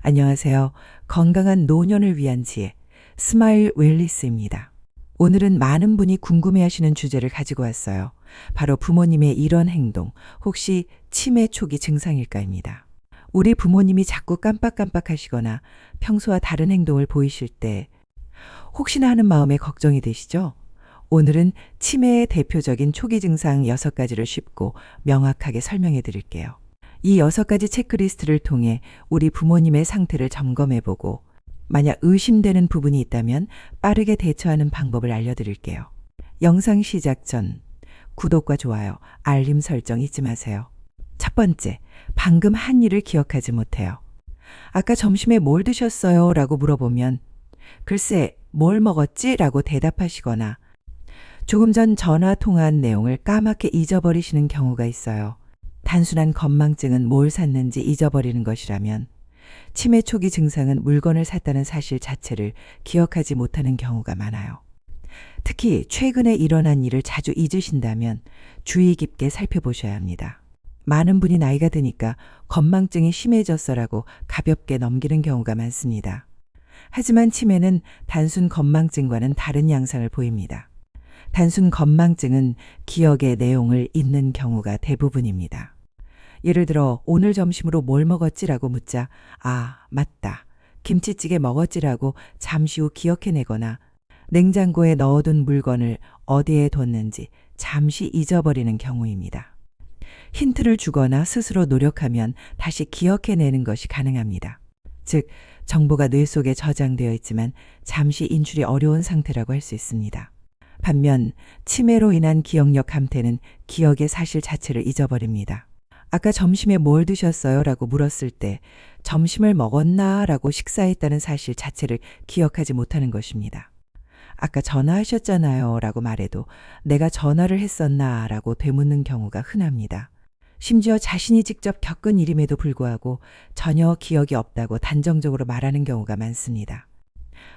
안녕하세요. 건강한 노년을 위한 지혜, 스마일 웰리스입니다. 오늘은 많은 분이 궁금해하시는 주제를 가지고 왔어요. 바로 부모님의 이런 행동, 혹시 치매 초기 증상일까입니다. 우리 부모님이 자꾸 깜빡깜빡하시거나 평소와 다른 행동을 보이실 때 혹시나 하는 마음에 걱정이 되시죠? 오늘은 치매의 대표적인 초기 증상 6가지를 쉽고 명확하게 설명해 드릴게요. 이 6가지 체크리스트를 통해 우리 부모님의 상태를 점검해보고 만약 의심되는 부분이 있다면 빠르게 대처하는 방법을 알려드릴게요. 영상 시작 전 구독과 좋아요, 알림 설정 잊지 마세요. 첫 번째, 방금 한 일을 기억하지 못해요. 아까 점심에 뭘 드셨어요? 라고 물어보면 글쎄, 뭘 먹었지? 라고 대답하시거나 조금 전 전화 통화한 내용을 까맣게 잊어버리시는 경우가 있어요. 단순한 건망증은 뭘 샀는지 잊어버리는 것이라면 치매 초기 증상은 물건을 샀다는 사실 자체를 기억하지 못하는 경우가 많아요. 특히 최근에 일어난 일을 자주 잊으신다면 주의 깊게 살펴보셔야 합니다. 많은 분이 나이가 드니까 건망증이 심해졌어라고 가볍게 넘기는 경우가 많습니다. 하지만 치매는 단순 건망증과는 다른 양상을 보입니다. 단순 건망증은 기억의 내용을 잊는 경우가 대부분입니다. 예를 들어 오늘 점심으로 뭘 먹었지라고 묻자 아, 맞다. 김치찌개 먹었지라고 잠시 후 기억해내거나 냉장고에 넣어둔 물건을 어디에 뒀는지 잠시 잊어버리는 경우입니다. 힌트를 주거나 스스로 노력하면 다시 기억해내는 것이 가능합니다. 즉, 정보가 뇌 속에 저장되어 있지만 잠시 인출이 어려운 상태라고 할 수 있습니다. 반면 치매로 인한 기억력 감퇴는 기억의 사실 자체를 잊어버립니다. 아까 점심에 뭘 드셨어요? 라고 물었을 때 점심을 먹었나? 라고 식사했다는 사실 자체를 기억하지 못하는 것입니다. 아까 전화하셨잖아요. 라고 말해도 내가 전화를 했었나? 라고 되묻는 경우가 흔합니다. 심지어 자신이 직접 겪은 일임에도 불구하고 전혀 기억이 없다고 단정적으로 말하는 경우가 많습니다.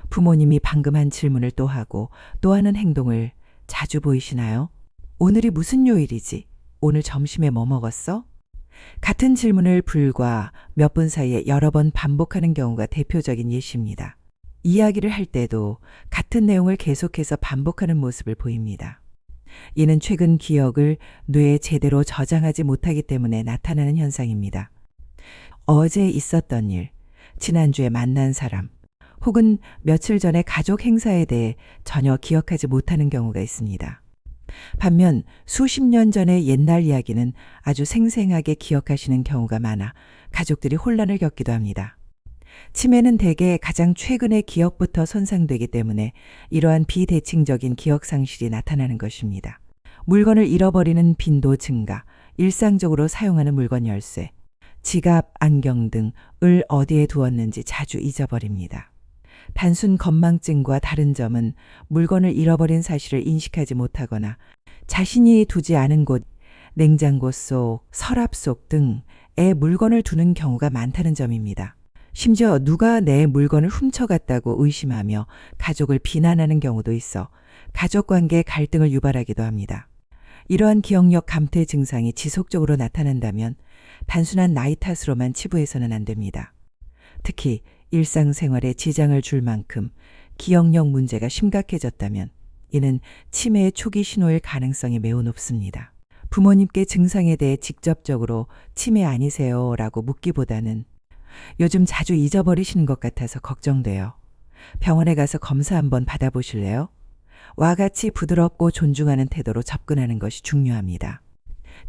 부모님이 방금 한 질문을 또 하고 또 하는 행동을 자주 보이시나요? 오늘이 무슨 요일이지? 오늘 점심에 뭐 먹었어? 같은 질문을 불과 몇 분 사이에 여러 번 반복하는 경우가 대표적인 예시입니다. 이야기를 할 때도 같은 내용을 계속해서 반복하는 모습을 보입니다. 이는 최근 기억을 뇌에 제대로 저장하지 못하기 때문에 나타나는 현상입니다. 어제 있었던 일, 지난주에 만난 사람, 혹은 며칠 전에 가족 행사에 대해 전혀 기억하지 못하는 경우가 있습니다. 반면 수십 년 전의 옛날 이야기는 아주 생생하게 기억하시는 경우가 많아 가족들이 혼란을 겪기도 합니다. 치매는 대개 가장 최근의 기억부터 손상되기 때문에 이러한 비대칭적인 기억 상실이 나타나는 것입니다. 물건을 잃어버리는 빈도 증가, 일상적으로 사용하는 물건 열쇠, 지갑, 안경 등을 어디에 두었는지 자주 잊어버립니다. 단순 건망증과 다른 점은 물건을 잃어버린 사실을 인식하지 못하거나 자신이 두지 않은 곳, 냉장고 속, 서랍 속 등에 물건을 두는 경우가 많다는 점입니다. 심지어 누가 내 물건을 훔쳐갔다고 의심하며 가족을 비난하는 경우도 있어 가족관계에 갈등을 유발하기도 합니다. 이러한 기억력 감퇴 증상이 지속적으로 나타난다면 단순한 나이 탓으로만 치부해서는 안 됩니다. 특히 일상생활에 지장을 줄 만큼 기억력 문제가 심각해졌다면 이는 치매의 초기 신호일 가능성이 매우 높습니다. 부모님께 증상에 대해 직접적으로 치매 아니세요? 라고 묻기보다는 요즘 자주 잊어버리시는 것 같아서 걱정돼요. 병원에 가서 검사 한번 받아보실래요? 와 같이 부드럽고 존중하는 태도로 접근하는 것이 중요합니다.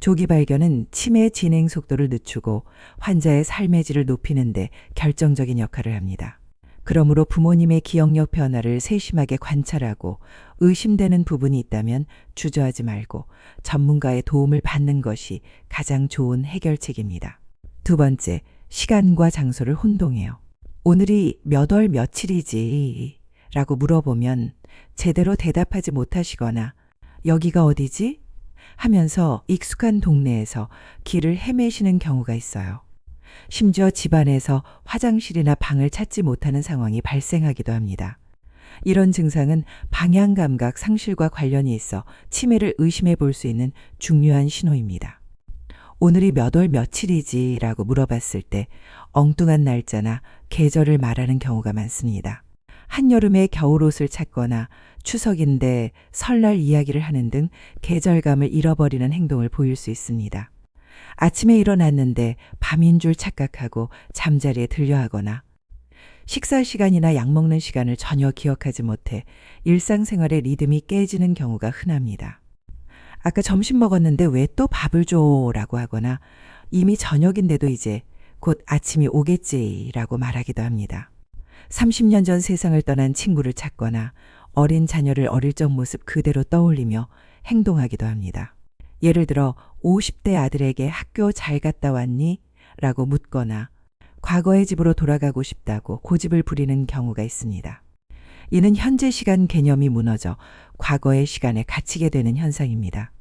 조기 발견은 치매 진행 속도를 늦추고 환자의 삶의 질을 높이는 데 결정적인 역할을 합니다. 그러므로 부모님의 기억력 변화를 세심하게 관찰하고 의심되는 부분이 있다면 주저하지 말고 전문가의 도움을 받는 것이 가장 좋은 해결책입니다. 두 번째, 시간과 장소를 혼동해요. 오늘이 몇 월 며칠이지? 라고 물어보면 제대로 대답하지 못하시거나 여기가 어디지? 하면서 익숙한 동네에서 길을 헤매시는 경우가 있어요. 심지어 집안에서 화장실이나 방을 찾지 못하는 상황이 발생하기도 합니다. 이런 증상은 방향감각 상실과 관련이 있어 치매를 의심해 볼 수 있는 중요한 신호입니다. 오늘이 몇 월 며칠이지? 라고 물어봤을 때 엉뚱한 날짜나 계절을 말하는 경우가 많습니다. 한여름에 겨울옷을 찾거나 추석인데 설날 이야기를 하는 등 계절감을 잃어버리는 행동을 보일 수 있습니다. 아침에 일어났는데 밤인 줄 착각하고 잠자리에 들려하거나 식사 시간이나 약 먹는 시간을 전혀 기억하지 못해 일상생활의 리듬이 깨지는 경우가 흔합니다. 아까 점심 먹었는데 왜 또 밥을 줘? 라고 하거나 이미 저녁인데도 이제 곧 아침이 오겠지? 라고 말하기도 합니다. 30년 전 세상을 떠난 친구를 찾거나 어린 자녀를 어릴 적 모습 그대로 떠올리며 행동하기도 합니다. 예를 들어 50대 아들에게 학교 잘 갔다 왔니? 라고 묻거나 과거의 집으로 돌아가고 싶다고 고집을 부리는 경우가 있습니다. 이는 현재 시간 개념이 무너져 과거의 시간에 갇히게 되는 현상입니다.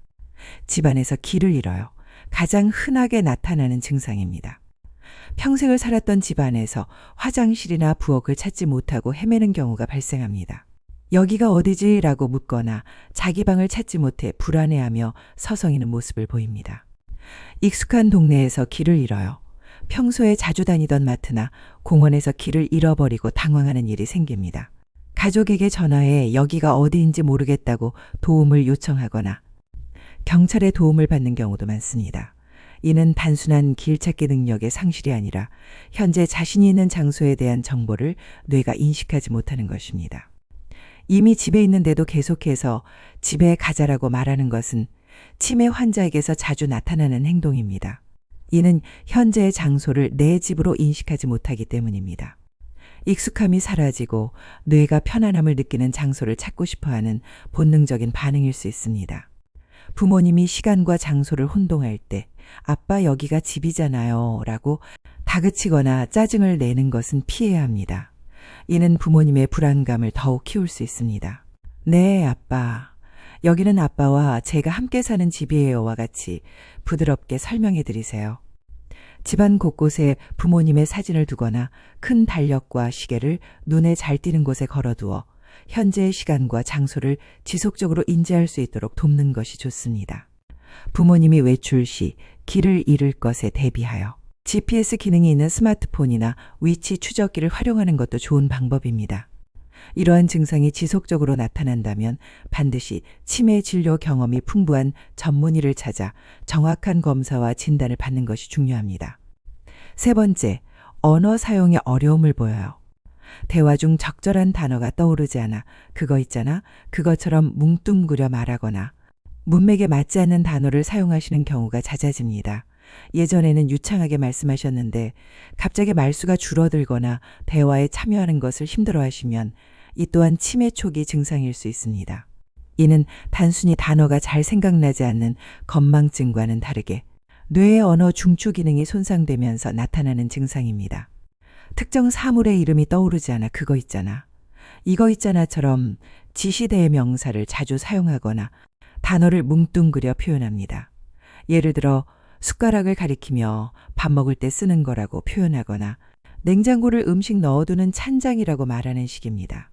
집안에서 길을 잃어요. 가장 흔하게 나타나는 증상입니다. 평생을 살았던 집안에서 화장실이나 부엌을 찾지 못하고 헤매는 경우가 발생합니다. 여기가 어디지? 라고 묻거나 자기 방을 찾지 못해 불안해하며 서성이는 모습을 보입니다. 익숙한 동네에서 길을 잃어요. 평소에 자주 다니던 마트나 공원에서 길을 잃어버리고 당황하는 일이 생깁니다. 가족에게 전화해 여기가 어디인지 모르겠다고 도움을 요청하거나 경찰의 도움을 받는 경우도 많습니다. 이는 단순한 길 찾기 능력의 상실이 아니라 현재 자신이 있는 장소에 대한 정보를 뇌가 인식하지 못하는 것입니다. 이미 집에 있는데도 계속해서 집에 가자라고 말하는 것은 치매 환자에게서 자주 나타나는 행동입니다. 이는 현재의 장소를 내 집으로 인식하지 못하기 때문입니다. 익숙함이 사라지고 뇌가 편안함을 느끼는 장소를 찾고 싶어하는 본능적인 반응일 수 있습니다. 부모님이 시간과 장소를 혼동할 때 아빠 여기가 집이잖아요 라고 다그치거나 짜증을 내는 것은 피해야 합니다. 이는 부모님의 불안감을 더욱 키울 수 있습니다. 네, 아빠. 여기는 아빠와 제가 함께 사는 집이에요와 같이 부드럽게 설명해 드리세요. 집안 곳곳에 부모님의 사진을 두거나 큰 달력과 시계를 눈에 잘 띄는 곳에 걸어두어 현재의 시간과 장소를 지속적으로 인지할 수 있도록 돕는 것이 좋습니다. 부모님이 외출 시 길을 잃을 것에 대비하여 GPS 기능이 있는 스마트폰이나 위치 추적기를 활용하는 것도 좋은 방법입니다. 이러한 증상이 지속적으로 나타난다면 반드시 치매 진료 경험이 풍부한 전문의를 찾아 정확한 검사와 진단을 받는 것이 중요합니다. 세 번째, 언어 사용에 어려움을 보여요. 대화 중 적절한 단어가 떠오르지 않아 그거 있잖아, 그것처럼 뭉뚱그려 말하거나 문맥에 맞지 않는 단어를 사용하시는 경우가 잦아집니다. 예전에는 유창하게 말씀하셨는데 갑자기 말수가 줄어들거나 대화에 참여하는 것을 힘들어하시면 이 또한 치매 초기 증상일 수 있습니다. 이는 단순히 단어가 잘 생각나지 않는 건망증과는 다르게 뇌의 언어 중추 기능이 손상되면서 나타나는 증상입니다. 특정 사물의 이름이 떠오르지 않아 그거 있잖아, 이거 있잖아처럼 지시대명사를 자주 사용하거나 단어를 뭉뚱그려 표현합니다. 예를 들어 숟가락을 가리키며 밥 먹을 때 쓰는 거라고 표현하거나 냉장고를 음식 넣어두는 찬장이라고 말하는 식입니다.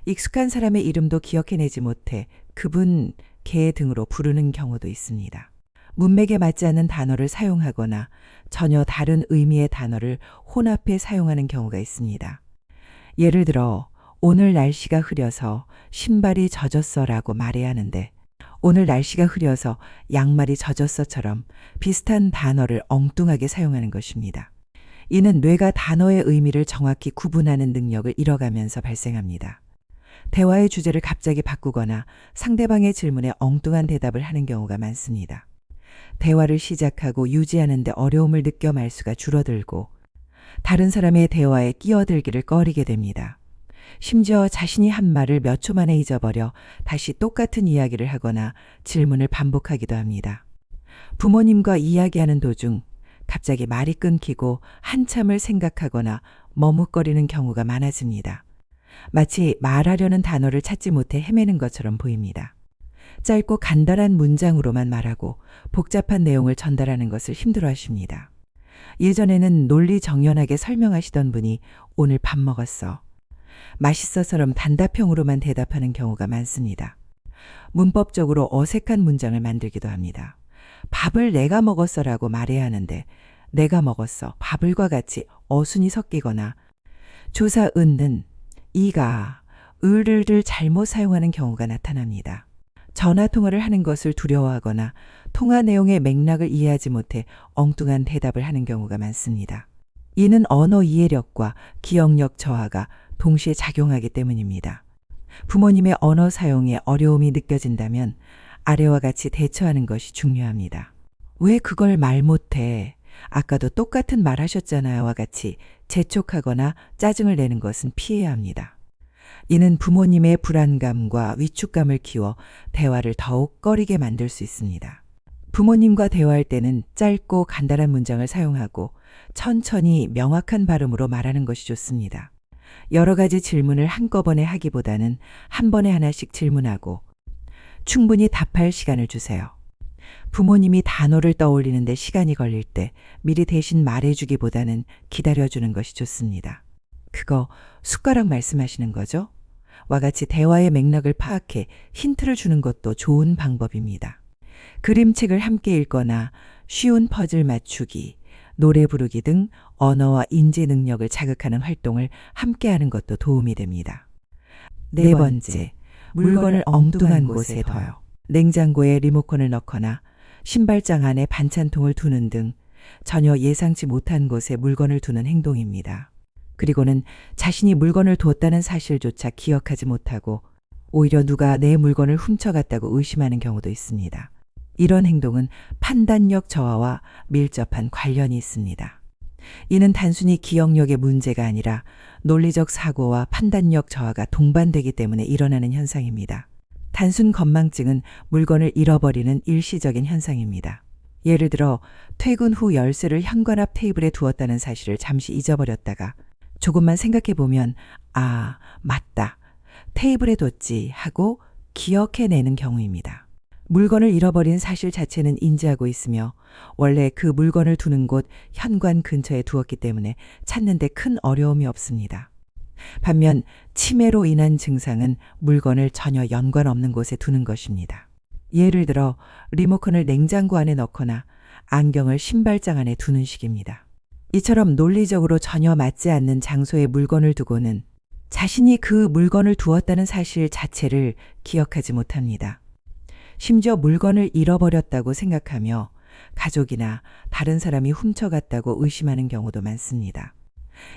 익숙한 사람의 이름도 기억해내지 못해 그분, 걔 등으로 부르는 경우도 있습니다. 문맥에 맞지 않는 단어를 사용하거나 전혀 다른 의미의 단어를 혼합해 사용하는 경우가 있습니다. 예를 들어 오늘 날씨가 흐려서 신발이 젖었어라고 말해야 하는데 오늘 날씨가 흐려서 양말이 젖었어처럼 비슷한 단어를 엉뚱하게 사용하는 것입니다. 이는 뇌가 단어의 의미를 정확히 구분하는 능력을 잃어가면서 발생합니다. 대화의 주제를 갑자기 바꾸거나 상대방의 질문에 엉뚱한 대답을 하는 경우가 많습니다. 대화를 시작하고 유지하는 데 어려움을 느껴 말수가 줄어들고 다른 사람의 대화에 끼어들기를 꺼리게 됩니다. 심지어 자신이 한 말을 몇 초 만에 잊어버려 다시 똑같은 이야기를 하거나 질문을 반복하기도 합니다. 부모님과 이야기하는 도중 갑자기 말이 끊기고 한참을 생각하거나 머뭇거리는 경우가 많아집니다. 마치 말하려는 단어를 찾지 못해 헤매는 것처럼 보입니다. 짧고 간단한 문장으로만 말하고 복잡한 내용을 전달하는 것을 힘들어하십니다. 예전에는 논리정연하게 설명하시던 분이 오늘 밥 먹었어, 맛있어처럼 단답형으로만 대답하는 경우가 많습니다. 문법적으로 어색한 문장을 만들기도 합니다. 밥을 내가 먹었어라고 말해야 하는데 내가 먹었어, 밥을과 같이 어순이 섞이거나 조사 은는 이가 을을 잘못 사용하는 경우가 나타납니다. 전화 통화를 하는 것을 두려워하거나 통화 내용의 맥락을 이해하지 못해 엉뚱한 대답을 하는 경우가 많습니다. 이는 언어 이해력과 기억력 저하가 동시에 작용하기 때문입니다. 부모님의 언어 사용에 어려움이 느껴진다면 아래와 같이 대처하는 것이 중요합니다. 왜 그걸 말 못해? 아까도 똑같은 말 하셨잖아요와 같이 재촉하거나 짜증을 내는 것은 피해야 합니다. 이는 부모님의 불안감과 위축감을 키워 대화를 더욱 꺼리게 만들 수 있습니다. 부모님과 대화할 때는 짧고 간단한 문장을 사용하고 천천히 명확한 발음으로 말하는 것이 좋습니다. 여러 가지 질문을 한꺼번에 하기보다는 한 번에 하나씩 질문하고 충분히 답할 시간을 주세요. 부모님이 단어를 떠올리는데 시간이 걸릴 때 미리 대신 말해주기보다는 기다려주는 것이 좋습니다. 그거 숟가락 말씀하시는 거죠? 와 같이 대화의 맥락을 파악해 힌트를 주는 것도 좋은 방법입니다. 그림책을 함께 읽거나 쉬운 퍼즐 맞추기, 노래 부르기 등 언어와 인지 능력을 자극하는 활동을 함께 하는 것도 도움이 됩니다. 네 번째, 물건을 엉뚱한 곳에 둬요. 냉장고에 리모컨을 넣거나 신발장 안에 반찬통을 두는 등 전혀 예상치 못한 곳에 물건을 두는 행동입니다. 그리고는 자신이 물건을 두었다는 사실조차 기억하지 못하고 오히려 누가 내 물건을 훔쳐갔다고 의심하는 경우도 있습니다. 이런 행동은 판단력 저하와 밀접한 관련이 있습니다. 이는 단순히 기억력의 문제가 아니라 논리적 사고와 판단력 저하가 동반되기 때문에 일어나는 현상입니다. 단순 건망증은 물건을 잃어버리는 일시적인 현상입니다. 예를 들어 퇴근 후 열쇠를 현관 앞 테이블에 두었다는 사실을 잠시 잊어버렸다가 조금만 생각해 보면 아, 맞다. 테이블에 뒀지 하고 기억해내는 경우입니다. 물건을 잃어버린 사실 자체는 인지하고 있으며 원래 그 물건을 두는 곳 현관 근처에 두었기 때문에 찾는 데 큰 어려움이 없습니다. 반면 치매로 인한 증상은 물건을 전혀 연관 없는 곳에 두는 것입니다. 예를 들어 리모컨을 냉장고 안에 넣거나 안경을 신발장 안에 두는 식입니다. 이처럼 논리적으로 전혀 맞지 않는 장소에 물건을 두고는 자신이 그 물건을 두었다는 사실 자체를 기억하지 못합니다. 심지어 물건을 잃어버렸다고 생각하며 가족이나 다른 사람이 훔쳐갔다고 의심하는 경우도 많습니다.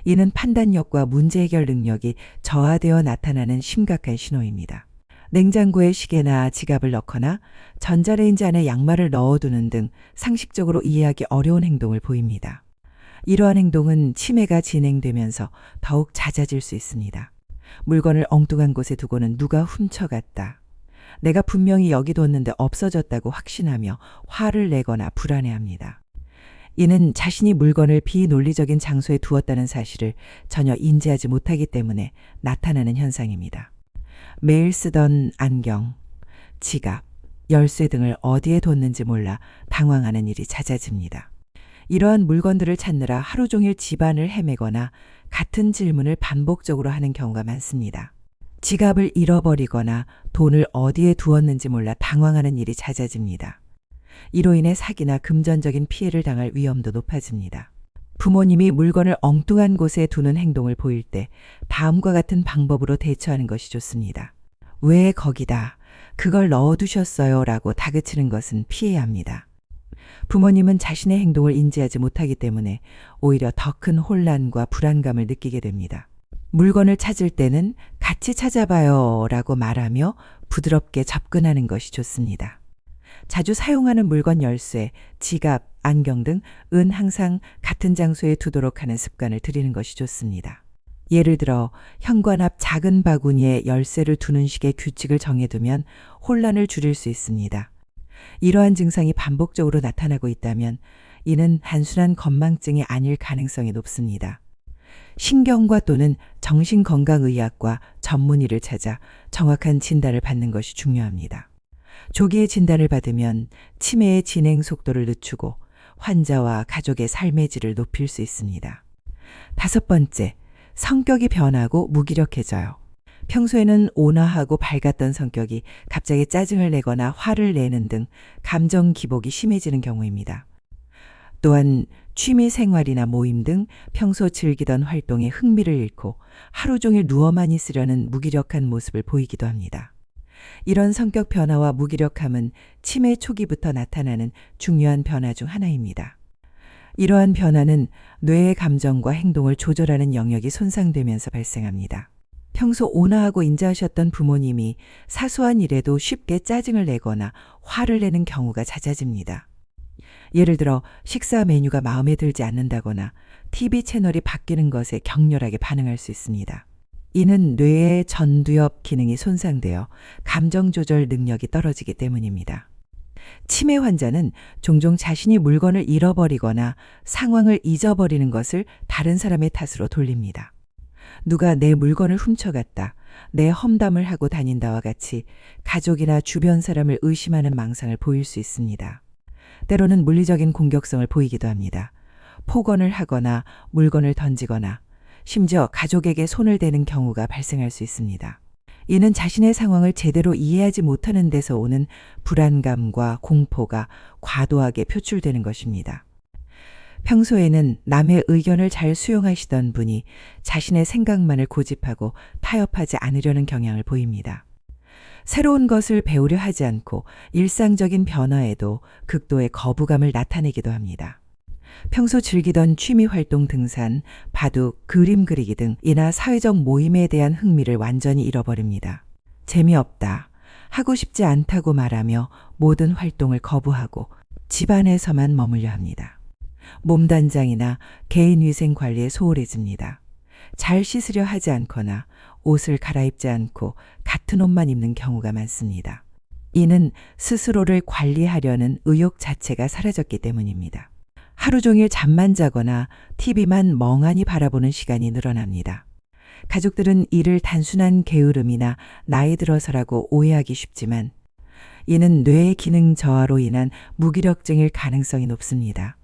이는 판단력과 문제 해결 능력이 저하되어 나타나는 심각한 신호입니다. 냉장고에 시계나 지갑을 넣거나 전자레인지 안에 양말을 넣어두는 등 상식적으로 이해하기 어려운 행동을 보입니다. 이러한 행동은 치매가 진행되면서 더욱 잦아질 수 있습니다. 물건을 엉뚱한 곳에 두고는 누가 훔쳐갔다. 내가 분명히 여기 뒀는데 없어졌다고 확신하며 화를 내거나 불안해합니다. 이는 자신이 물건을 비논리적인 장소에 두었다는 사실을 전혀 인지하지 못하기 때문에 나타나는 현상입니다. 매일 쓰던 안경, 지갑, 열쇠 등을 어디에 뒀는지 몰라 당황하는 일이 잦아집니다. 이러한 물건들을 찾느라 하루 종일 집안을 헤매거나 같은 질문을 반복적으로 하는 경우가 많습니다. 지갑을 잃어버리거나 돈을 어디에 두었는지 몰라 당황하는 일이 잦아집니다. 이로 인해 사기나 금전적인 피해를 당할 위험도 높아집니다. 부모님이 물건을 엉뚱한 곳에 두는 행동을 보일 때 다음과 같은 방법으로 대처하는 것이 좋습니다. 왜 거기다, 그걸 넣어두셨어요 라고 다그치는 것은 피해야 합니다. 부모님은 자신의 행동을 인지하지 못하기 때문에 오히려 더 큰 혼란과 불안감을 느끼게 됩니다. 물건을 찾을 때는 같이 찾아봐요 라고 말하며 부드럽게 접근하는 것이 좋습니다. 자주 사용하는 물건 열쇠, 지갑, 안경 등 은 항상 같은 장소에 두도록 하는 습관을 들이는 것이 좋습니다. 예를 들어 현관 앞 작은 바구니에 열쇠를 두는 식의 규칙을 정해두면 혼란을 줄일 수 있습니다. 이러한 증상이 반복적으로 나타나고 있다면 이는 단순한 건망증이 아닐 가능성이 높습니다. 신경과 또는 정신건강의학과 전문의를 찾아 정확한 진단을 받는 것이 중요합니다. 조기에 진단을 받으면 치매의 진행 속도를 늦추고 환자와 가족의 삶의 질을 높일 수 있습니다. 5번째, 성격이 변하고 무기력해져요. 평소에는 온화하고 밝았던 성격이 갑자기 짜증을 내거나 화를 내는 등 감정 기복이 심해지는 경우입니다. 또한 취미 생활이나 모임 등 평소 즐기던 활동에 흥미를 잃고 하루 종일 누워만 있으려는 무기력한 모습을 보이기도 합니다. 이런 성격 변화와 무기력함은 치매 초기부터 나타나는 중요한 변화 중 하나입니다. 이러한 변화는 뇌의 감정과 행동을 조절하는 영역이 손상되면서 발생합니다. 평소 온화하고 인자하셨던 부모님이 사소한 일에도 쉽게 짜증을 내거나 화를 내는 경우가 잦아집니다. 예를 들어 식사 메뉴가 마음에 들지 않는다거나 TV 채널이 바뀌는 것에 격렬하게 반응할 수 있습니다. 이는 뇌의 전두엽 기능이 손상되어 감정 조절 능력이 떨어지기 때문입니다. 치매 환자는 종종 자신이 물건을 잃어버리거나 상황을 잊어버리는 것을 다른 사람의 탓으로 돌립니다. 누가 내 물건을 훔쳐갔다, 내 험담을 하고 다닌다와 같이 가족이나 주변 사람을 의심하는 망상을 보일 수 있습니다. 때로는 물리적인 공격성을 보이기도 합니다. 폭언을 하거나 물건을 던지거나 심지어 가족에게 손을 대는 경우가 발생할 수 있습니다. 이는 자신의 상황을 제대로 이해하지 못하는 데서 오는 불안감과 공포가 과도하게 표출되는 것입니다. 평소에는 남의 의견을 잘 수용하시던 분이 자신의 생각만을 고집하고 타협하지 않으려는 경향을 보입니다. 새로운 것을 배우려 하지 않고 일상적인 변화에도 극도의 거부감을 나타내기도 합니다. 평소 즐기던 취미 활동 등산, 바둑, 그림 그리기 등 이나 사회적 모임에 대한 흥미를 완전히 잃어버립니다. 재미없다, 하고 싶지 않다고 말하며 모든 활동을 거부하고 집안에서만 머물려 합니다. 몸단장이나 개인위생 관리에 소홀해집니다. 잘 씻으려 하지 않거나 옷을 갈아입지 않고 같은 옷만 입는 경우가 많습니다. 이는 스스로를 관리하려는 의욕 자체가 사라졌기 때문입니다. 하루 종일 잠만 자거나 TV만 멍하니 바라보는 시간이 늘어납니다. 가족들은 이를 단순한 게으름이나 나이 들어서라고 오해하기 쉽지만 이는 뇌의 기능 저하로 인한 무기력증일 가능성이 높습니다.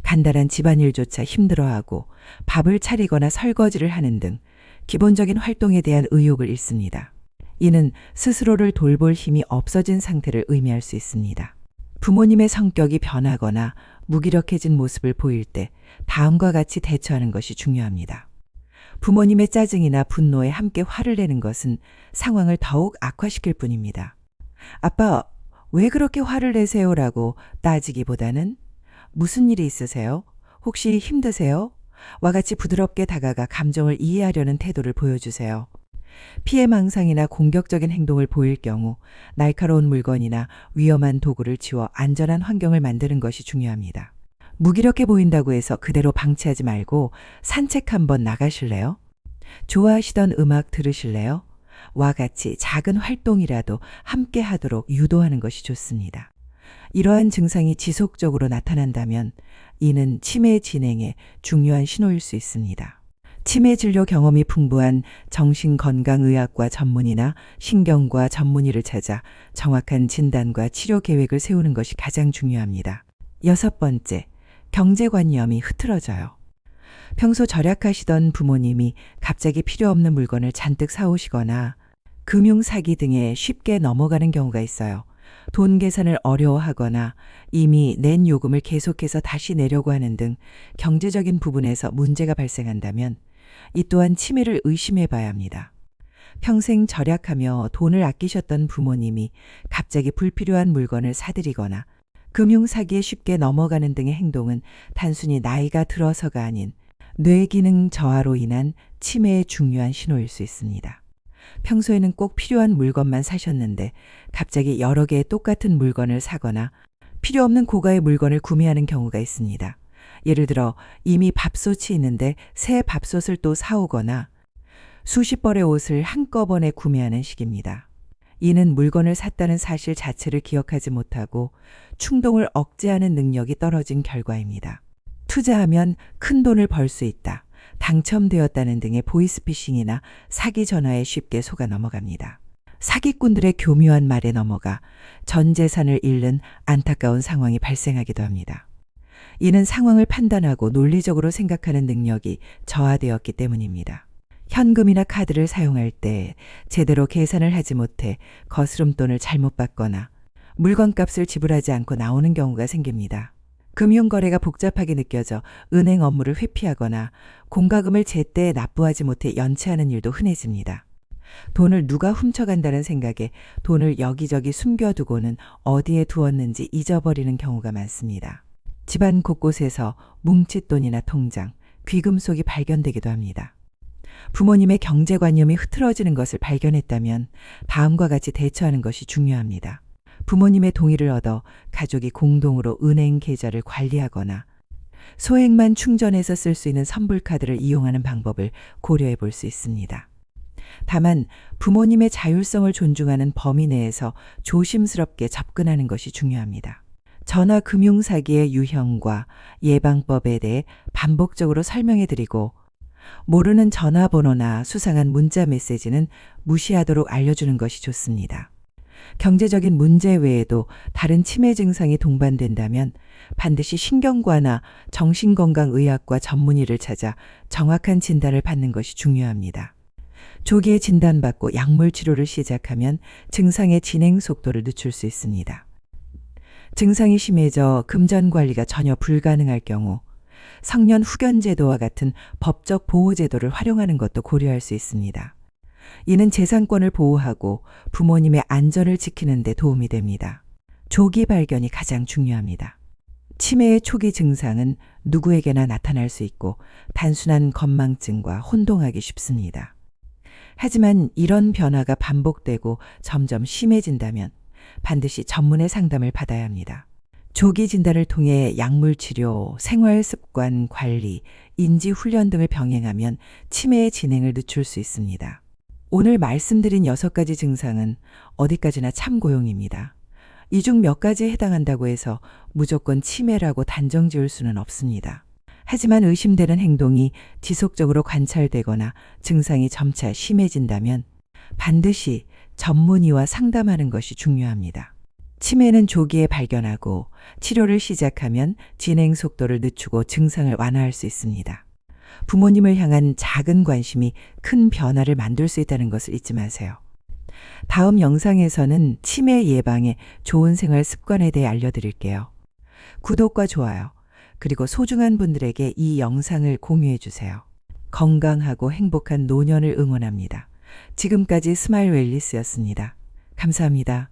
간단한 집안일조차 힘들어하고 밥을 차리거나 설거지를 하는 등 기본적인 활동에 대한 의욕을 잃습니다. 이는 스스로를 돌볼 힘이 없어진 상태를 의미할 수 있습니다. 부모님의 성격이 변하거나 무기력해진 모습을 보일 때 다음과 같이 대처하는 것이 중요합니다. 부모님의 짜증이나 분노에 함께 화를 내는 것은 상황을 더욱 악화시킬 뿐입니다. 아빠, 왜 그렇게 화를 내세요?라고 따지기보다는 무슨 일이 있으세요? 혹시 힘드세요? 와 같이 부드럽게 다가가 감정을 이해하려는 태도를 보여주세요. 피해망상이나 공격적인 행동을 보일 경우 날카로운 물건이나 위험한 도구를 치워 안전한 환경을 만드는 것이 중요합니다. 무기력해 보인다고 해서 그대로 방치하지 말고 산책 한번 나가실래요? 좋아하시던 음악 들으실래요? 와 같이 작은 활동이라도 함께 하도록 유도하는 것이 좋습니다. 이러한 증상이 지속적으로 나타난다면 이는 치매 진행에 중요한 신호일 수 있습니다. 치매 진료 경험이 풍부한 정신건강의학과 전문의나 신경과 전문의를 찾아 정확한 진단과 치료 계획을 세우는 것이 가장 중요합니다. 6번째, 경제관념이 흐트러져요. 평소 절약하시던 부모님이 갑자기 필요 없는 물건을 잔뜩 사오시거나 금융사기 등에 쉽게 넘어가는 경우가 있어요. 돈 계산을 어려워하거나 이미 낸 요금을 계속해서 다시 내려고 하는 등 경제적인 부분에서 문제가 발생한다면 이 또한 치매를 의심해 봐야 합니다. 평생 절약하며 돈을 아끼셨던 부모님이 갑자기 불필요한 물건을 사들이거나 금융사기에 쉽게 넘어가는 등의 행동은 단순히 나이가 들어서가 아닌 뇌기능 저하로 인한 치매의 중요한 신호일 수 있습니다. 평소에는 꼭 필요한 물건만 사셨는데 갑자기 여러 개의 똑같은 물건을 사거나 필요 없는 고가의 물건을 구매하는 경우가 있습니다. 예를 들어 이미 밥솥이 있는데 새 밥솥을 또 사오거나 수십 벌의 옷을 한꺼번에 구매하는 식입니다. 이는 물건을 샀다는 사실 자체를 기억하지 못하고 충동을 억제하는 능력이 떨어진 결과입니다. 투자하면 큰 돈을 벌 수 있다, 당첨되었다는 등의 보이스피싱이나 사기 전화에 쉽게 속아 넘어갑니다. 사기꾼들의 교묘한 말에 넘어가 전 재산을 잃는 안타까운 상황이 발생하기도 합니다. 이는 상황을 판단하고 논리적으로 생각하는 능력이 저하되었기 때문입니다. 현금이나 카드를 사용할 때 제대로 계산을 하지 못해 거스름돈을 잘못 받거나 물건값을 지불하지 않고 나오는 경우가 생깁니다. 금융거래가 복잡하게 느껴져 은행 업무를 회피하거나 공과금을 제때 납부하지 못해 연체하는 일도 흔해집니다. 돈을 누가 훔쳐간다는 생각에 돈을 여기저기 숨겨두고는 어디에 두었는지 잊어버리는 경우가 많습니다. 집안 곳곳에서 뭉칫돈이나 통장, 귀금속이 발견되기도 합니다. 부모님의 경제관념이 흐트러지는 것을 발견했다면 다음과 같이 대처하는 것이 중요합니다. 부모님의 동의를 얻어 가족이 공동으로 은행 계좌를 관리하거나 소액만 충전해서 쓸 수 있는 선불카드를 이용하는 방법을 고려해 볼 수 있습니다. 다만 부모님의 자율성을 존중하는 범위 내에서 조심스럽게 접근하는 것이 중요합니다. 전화 금융 사기의 유형과 예방법에 대해 반복적으로 설명해 드리고 모르는 전화번호나 수상한 문자 메시지는 무시하도록 알려주는 것이 좋습니다. 경제적인 문제 외에도 다른 치매 증상이 동반된다면 반드시 신경과나 정신건강의학과 전문의를 찾아 정확한 진단을 받는 것이 중요합니다. 조기에 진단받고 약물 치료를 시작하면 증상의 진행 속도를 늦출 수 있습니다. 증상이 심해져 금전 관리가 전혀 불가능할 경우 성년 후견 제도와 같은 법적 보호 제도를 활용하는 것도 고려할 수 있습니다. 이는 재산권을 보호하고 부모님의 안전을 지키는 데 도움이 됩니다. 조기 발견이 가장 중요합니다. 치매의 초기 증상은 누구에게나 나타날 수 있고 단순한 건망증과 혼동하기 쉽습니다. 하지만 이런 변화가 반복되고 점점 심해진다면 반드시 전문의 상담을 받아야 합니다. 조기 진단을 통해 약물 치료, 생활 습관 관리, 인지 훈련 등을 병행하면 치매의 진행을 늦출 수 있습니다. 오늘 말씀드린 6가지 증상은 어디까지나 참고용입니다. 이 중 몇 가지에 해당한다고 해서 무조건 치매라고 단정 지을 수는 없습니다. 하지만 의심되는 행동이 지속적으로 관찰되거나 증상이 점차 심해진다면 반드시 전문의와 상담하는 것이 중요합니다. 치매는 조기에 발견하고 치료를 시작하면 진행 속도를 늦추고 증상을 완화할 수 있습니다. 부모님을 향한 작은 관심이 큰 변화를 만들 수 있다는 것을 잊지 마세요. 다음 영상에서는 치매 예방의 좋은 생활 습관에 대해 알려드릴게요. 구독과 좋아요, 그리고 소중한 분들에게 이 영상을 공유해 주세요. 건강하고 행복한 노년을 응원합니다. 지금까지 스마일 웰리스였습니다. 감사합니다.